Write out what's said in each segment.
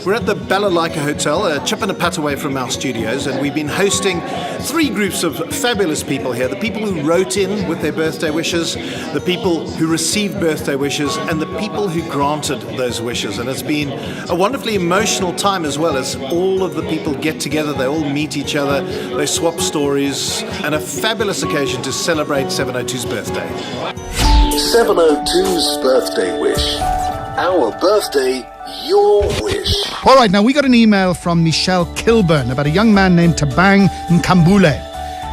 We're at the Balalaika Hotel, a chip and a putt away from our studios, and we've been hosting three groups of fabulous people here. The people who wrote in with their birthday wishes, the people who received birthday wishes, and the people who granted those wishes. And it's been a wonderfully emotional time as well, as all of the people get together, they all meet each other, they swap stories, and a fabulous occasion to celebrate 702's birthday. 702's birthday wish. Our birthday, your wish. All right, now we got an email from Michelle Kilburn about a young man named Tabang Nkambule.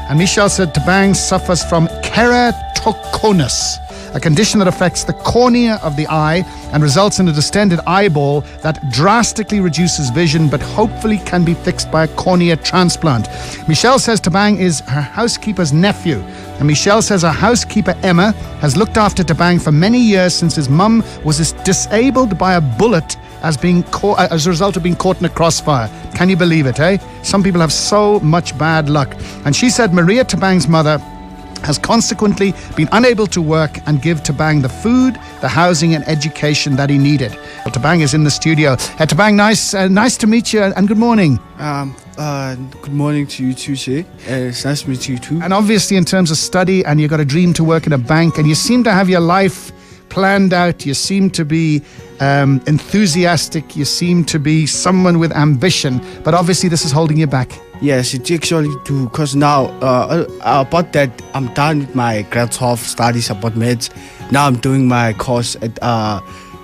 And Michelle said Tabang suffers from keratoconus, a condition that affects the cornea of the eye and results in a distended eyeball that drastically reduces vision but hopefully can be fixed by a cornea transplant. Michelle says Tabang is her housekeeper's nephew. And Michelle says her housekeeper Emma has looked after Tabang for many years since his mum was disabled by a bullet as a result of being caught in a crossfire. Can you believe it, eh? Some people have so much bad luck. And she said Maria Tabang's mother has consequently been unable to work and give Tabang the food, the housing and education that he needed. Well, Tabang is in the studio. Tabang, nice to meet you and good morning. Good morning to you too, Shay. It's nice to meet you too. And obviously in terms of study, and you've got a dream to work in a bank, and you seem to have your life planned out, you seem to be enthusiastic, you seem to be someone with ambition, but obviously this is holding you back. Yes, it actually do, because now about that I'm done with my grade 12 studies about meds. Now I'm doing my course at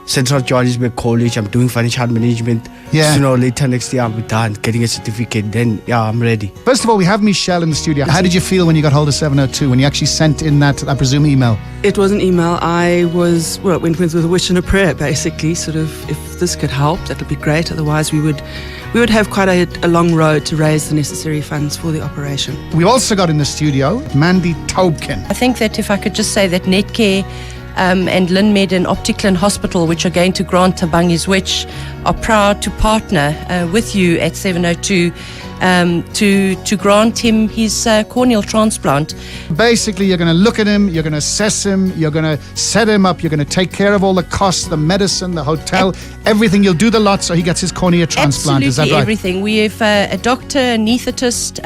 Central Johannesburg College. I'm doing financial management. Yeah. So later next year I'll be done getting a certificate. Then I'm ready. First of all, we have Michelle in the studio. How did you feel when you got hold of 702, when you actually sent in that, I presume, email? It was an email. I went with a wish and a prayer, basically. Sort of, if this could help, that would be great. Otherwise, we would have quite a long road to raise the necessary funds for the operation. We also got in the studio Mandy Taubkin. I think that if I could just say that Netcare and Linmed and Opticlin Hospital, which are going to grant Tabang his wish, are proud to partner with you at 702 to grant him his corneal transplant. Basically, you're going to look at him, you're going to assess him, you're going to set him up, you're going to take care of all the costs, the medicine, the hotel, everything. You'll do the lot so he gets his cornea transplant. Absolutely, is that right? Everything. We have a doctor, anaesthetist,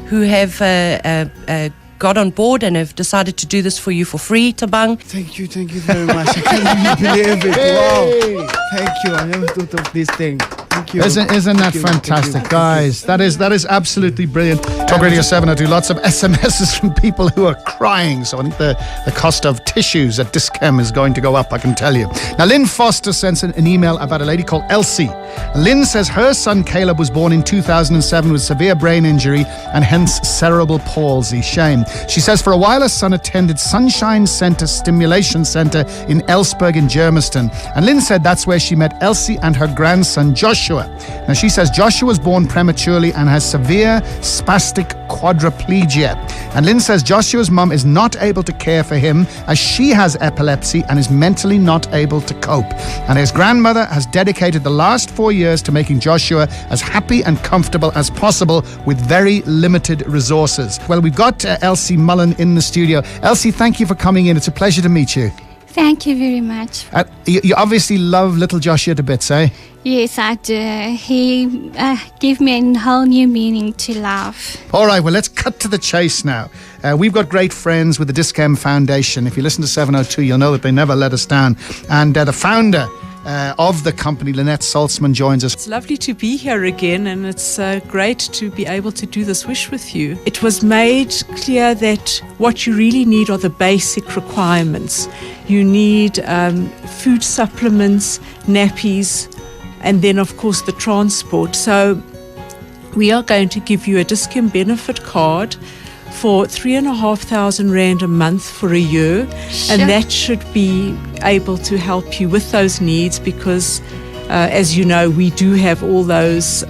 who have got on board and have decided to do this for you for free, Tabang. Thank you very much. I can't even believe it. Wow. Thank you. I never thought of this thing. Thank you. Isn't that fantastic, guys? That is absolutely brilliant. Talk Radio 702, lots of SMSs from people who are crying. So I think the cost of tissues at Dis-Chem is going to go up, I can tell you. Now, Lynn Foster sends an email about a lady called Elsie. Lynn says her son Caleb was born in 2007 with severe brain injury and hence cerebral palsy. Shame. She says for a while her son attended Sunshine Center Stimulation Center in Ellsberg in Germiston. And Lynn said that's where she met Elsie and her grandson Joshua. Now she says Joshua was born prematurely and has severe spastic quadriplegia. And Lynn says Joshua's mum is not able to care for him as she has epilepsy and is mentally not able to cope. And his grandmother has dedicated the last 4 years to making Joshua as happy and comfortable as possible with very limited resources. Well, we've got Elsie Mullen in the studio. Elsie, thank you for coming in. It's a pleasure to meet you. Thank you very much. You obviously love little Joshua to bits, eh? Yes, I do. He gave me a whole new meaning to life. All right, well, let's cut to the chase now. We've got great friends with the Dis-Chem Foundation. If you listen to 702, you'll know that they never let us down. And the founder of the company, Lynette Saltzman, joins us. It's lovely to be here again, and it's great to be able to do this wish with you. It was made clear that what you really need are the basic requirements. You need food supplements, nappies, and then, of course, the transport. So we are going to give you a Dis-Chem benefit card for 3,500 Rand a month for a year. Sure. And that should be able to help you with those needs because, as you know, we do have all those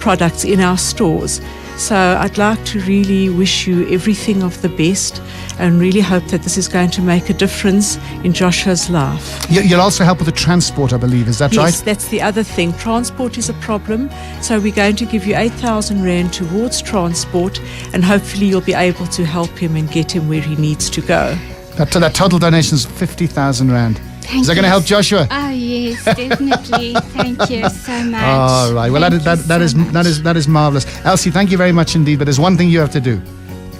products in our stores. So I'd like to really wish you everything of the best and really hope that this is going to make a difference in Joshua's life. You'll also help with the transport, I believe. Is that right? Yes, that's the other thing. Transport is a problem. So we're going to give you 8,000 Rand towards transport and hopefully you'll be able to help him and get him where he needs to go. That total donation is 50,000 Rand. Thank Is that going to you. help Joshua? Oh yes, definitely. Thank you so much. All right. Well, Thank you that is marvelous. Elsie, thank you very much indeed. But there's one thing you have to do.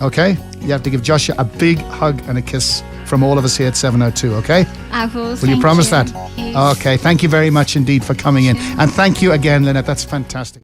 Okay? You have to give Joshua a big hug and a kiss from all of us here at 702. Okay? I will. Will you promise that? Yes. Okay. Thank you very much indeed for coming in, and thank you again, Lynette. That's fantastic.